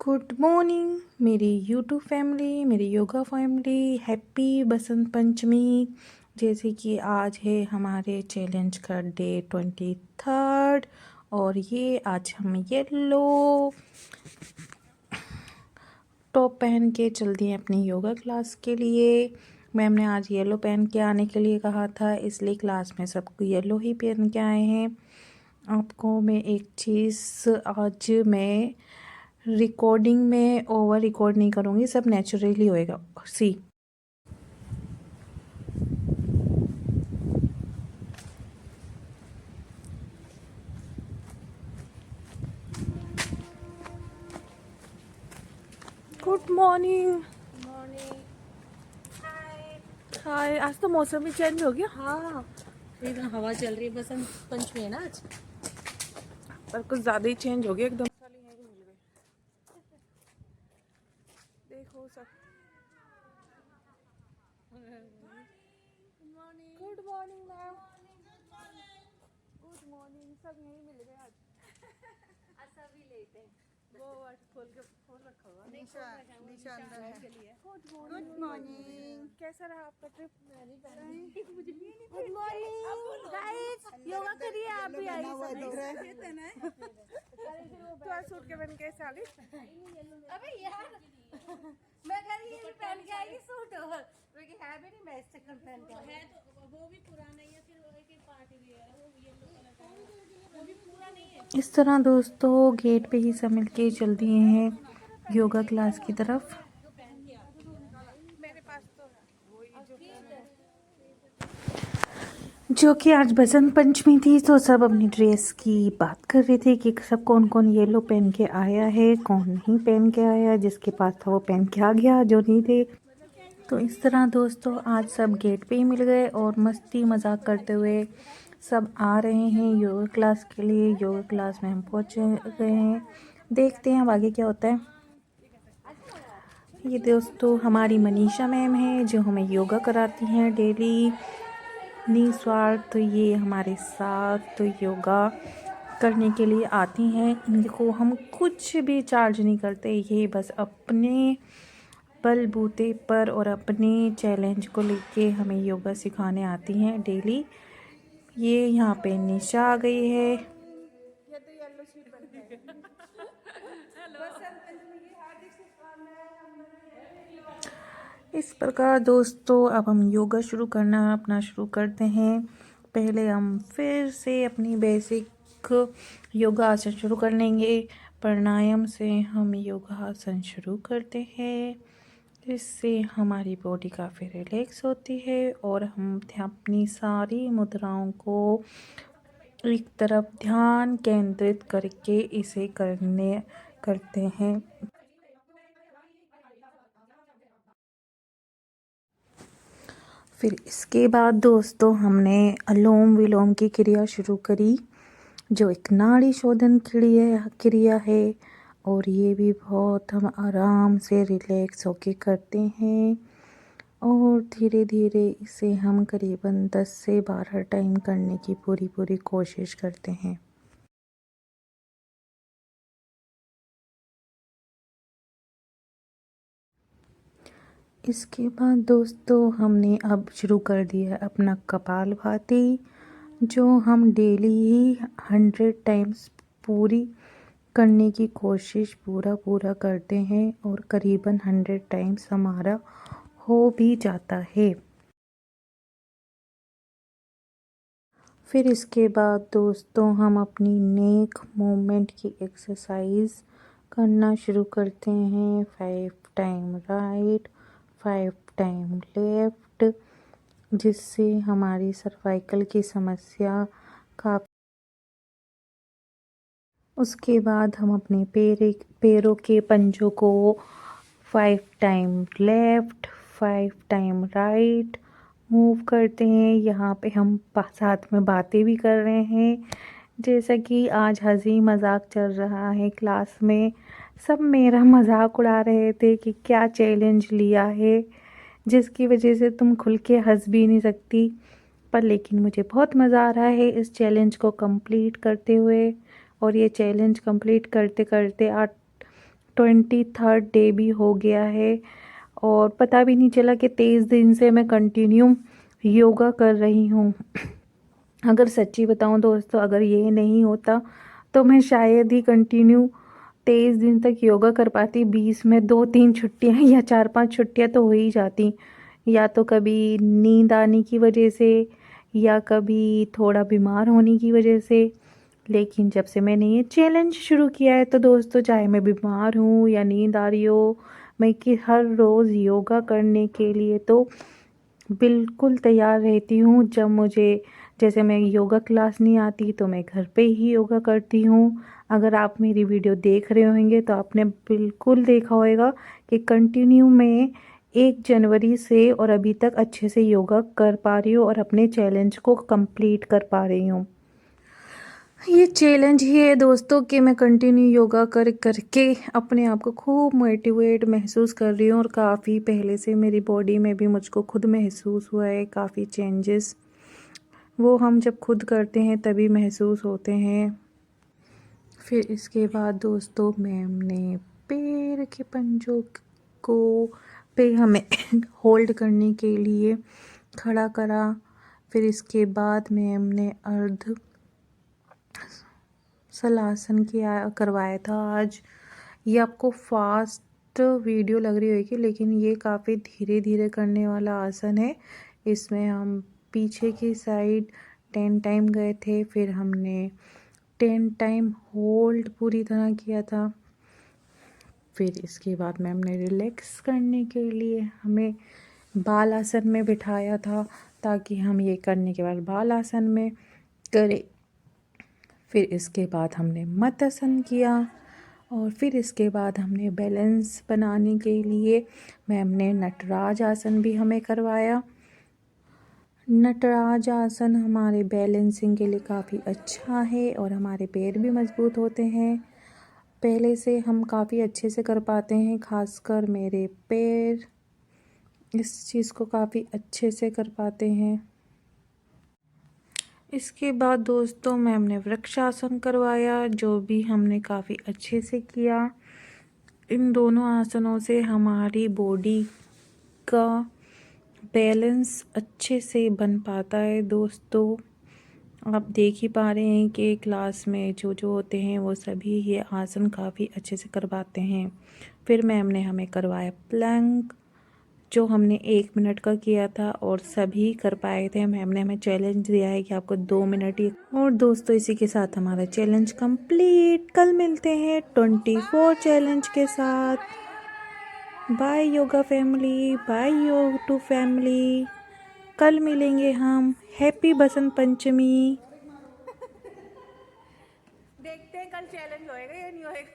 Good morning मेरी YouTube family, मेरी yoga family. Happy Basant Panchami. जैसे कि आज है हमारे चैलेंज का डे 23 और ये आज हम येलो टॉप पहन के चल दिए अपनी योगा क्लास के लिए। मैम ने आज येलो पहन के आने के लिए कहा था, इसलिए क्लास में सबको येलो ही पहन के आए हैं। आपको मैं एक चीज़ आज मैं रिकॉर्डिंग में ओवर रिकॉर्ड नहीं करूँगी, सब नेचुरली होएगा। सी गुड मॉर्निंग। हाय। आज तो मौसम भी चेंज हो गया। हाँ, एकदम हवा चल रही है। बसंत पंचमी है ना आज। पर कुछ ज़्यादा ही चेंज हो गया एकदम। देखो सब। Good morning ma'am. Good morning. सब यहीं मिल गए आज। सभी लेते हैं। वो खोल के फोन रखा हुआ। निशा अंदर है। Good morning. कैसा रहा आपका trip? Good morning guys, yoga करिए आप भी। आइए तो आज सूट के बन कैसे आ गई? अबे यार, मैं कह रही ये पहन के आएगी सूट, और क्योंकि है भी नहीं, मैं इससे कल पहन के है तो वो भी पुराना ही है। फिर वो एक पार्टी भी है, वो येलो कलर का, वो भी पूरा नहीं है। इस तरह दोस्तों गेट पे ही सब मिल के चल दिए हैं योगा क्लास की तरफ। मेरे पास तो जो कि आज बसंत पंचमी थी, तो सब अपनी ड्रेस की बात कर रहे थे कि सब कौन कौन येलो पहन के आया है, कौन नहीं पहन के आया। जिसके पास था वो पहन के आ गया, जो नहीं थे। तो इस तरह दोस्तों आज सब गेट पे ही मिल गए और मस्ती मजाक करते हुए सब आ रहे हैं योगा क्लास के लिए। योगा क्लास में हम पहुँच गए हैं। देखते हैं अब आगे क्या होता है। ये दोस्तों हमारी मनीषा मैम है जो हमें योगा कराती हैं डेली निस्वार्थ। ये हमारे साथ योगा करने के लिए आती हैं। इनको हम कुछ भी चार्ज नहीं करते, ये बस अपने बलबूते पर और अपने चैलेंज को लेके हमें योगा सिखाने आती हैं डेली। ये यहाँ पे निशा आ गई है। ये तो येलो शीट बनता है। इस प्रकार दोस्तों अब हम योगा शुरू करना अपना शुरू करते हैं। पहले हम फिर से अपनी बेसिक योगा आसन शुरू कर लेंगे। प्राणायाम से हम योगा आसन शुरू करते हैं, इससे हमारी बॉडी काफ़ी रिलैक्स होती है और हम अपनी सारी मुद्राओं को एक तरफ ध्यान केंद्रित करके इसे करते हैं। फिर इसके बाद दोस्तों हमने अनुलोम विलोम की क्रिया शुरू करी, जो एक नाड़ी शोधन क्रिया है। और ये भी बहुत हम आराम से रिलैक्स होके करते हैं और धीरे धीरे इसे हम करीबन 10 से 12 टाइम करने की पूरी कोशिश करते हैं। इसके बाद दोस्तों हमने अब शुरू कर दिया अपना कपालभाति, जो हम डेली ही 100 टाइम्स पूरी करने की कोशिश पूरा करते हैं और करीबन 100 टाइम्स हमारा हो भी जाता है। फिर इसके बाद दोस्तों हम अपनी नेक मूवमेंट की एक्सरसाइज करना शुरू करते हैं। 5 टाइम राइट, 5 टाइम लेफ्ट, जिससे हमारी सर्वाइकल की समस्या का। उसके बाद हम अपने पैरों के पंजों को 5 time left, 5 time right move करते हैं। यहाँ पे हम साथ में बातें भी कर रहे हैं। जैसा कि आज हंसी मजाक चल रहा है क्लास में, सब मेरा मजाक उड़ा रहे थे कि क्या चैलेंज लिया है जिसकी वजह से तुम खुल के हंस भी नहीं सकती। पर लेकिन मुझे बहुत मज़ा आ रहा है इस चैलेंज को कंप्लीट करते हुए। और ये चैलेंज कंप्लीट करते करते आज 23rd डे भी हो गया है और पता भी नहीं चला कि 23 दिन से मैं कंटिन्यू योगा कर रही हूँ। अगर सच्ची बताऊँ दोस्तों, अगर ये नहीं होता तो मैं शायद ही कंटिन्यू 23 दिन तक योगा कर पाती। 20 में 2-3 छुट्टियाँ या 4-5 छुट्टियाँ तो हो ही जाती, या तो कभी नींद आने की वजह से या कभी थोड़ा बीमार होने की वजह से। लेकिन जब से मैंने ये चैलेंज शुरू किया है तो दोस्तों, चाहे मैं बीमार हूँ या नींद आ रही हो, मैं कि हर रोज़ योगा करने के लिए तो बिल्कुल तैयार रहती हूँ। जब मुझे, जैसे मैं योगा क्लास नहीं आती तो मैं घर पे ही योगा करती हूँ। अगर आप मेरी वीडियो देख रहे होंगे तो आपने बिल्कुल देखा होगा कि कंटिन्यू मैं 1 जनवरी से और अभी तक अच्छे से योगा कर पा रही हूँ और अपने चैलेंज को कंप्लीट कर पा रही हूँ। ये चैलेंज ही है दोस्तों कि मैं कंटिन्यू योगा कर करके अपने आप को खूब मोटिवेट महसूस कर रही हूँ और काफ़ी पहले से मेरी बॉडी में भी मुझको खुद महसूस हुआ है काफ़ी चेंजेस। वो हम जब खुद करते हैं तभी महसूस होते हैं। फिर इसके बाद दोस्तों, मैम ने पैर के पंजों को पे हमें होल्ड करने के लिए खड़ा करा। फिर इसके बाद मैम ने अर्ध सलासन किया करवाया था आज। ये आपको फास्ट वीडियो लग रही होगी, लेकिन ये काफ़ी धीरे धीरे करने वाला आसन है। इसमें हम पीछे की साइड 10 टाइम गए थे, फिर हमने 10 टाइम होल्ड पूरी तरह किया था। फिर इसके बाद मैम ने रिलैक्स करने के लिए हमें बाल आसन में बिठाया था, ताकि हम ये करने के बाद बाल आसन में करें। फिर इसके बाद हमने मत्स्यासन किया और फिर इसके बाद हमने बैलेंस बनाने के लिए मैम ने नटराज आसन भी हमें करवाया। नटराज आसन हमारे बैलेंसिंग के लिए काफ़ी अच्छा है और हमारे पैर भी मजबूत होते हैं। पहले से हम काफ़ी अच्छे से कर पाते हैं, खासकर मेरे पैर इस चीज़ को काफ़ी अच्छे से कर पाते हैं। इसके बाद दोस्तों, मैम ने वृक्षासन करवाया, जो भी हमने काफ़ी अच्छे से किया। इन दोनों आसनों से हमारी बॉडी का बैलेंस अच्छे से बन पाता है दोस्तों। आप देख ही पा रहे हैं कि क्लास में जो होते हैं वो सभी ये आसन काफ़ी अच्छे से करवाते हैं। फिर मैम ने हमें करवाया प्लैंक, जो हमने 1 मिनट का किया था और सभी कर पाए थे। मैम ने हमें चैलेंज दिया है कि आपको 2 मिनट ही। और दोस्तों, इसी के साथ हमारा चैलेंज कंप्लीट। कल मिलते हैं 24 चैलेंज के साथ। बाय योगा फैमिली, बाय योग फैमिली। कल मिलेंगे हम। हैप्पी बसंत पंचमी। देखते हैं कल चैलेंज होएगा या नहीं होएगा।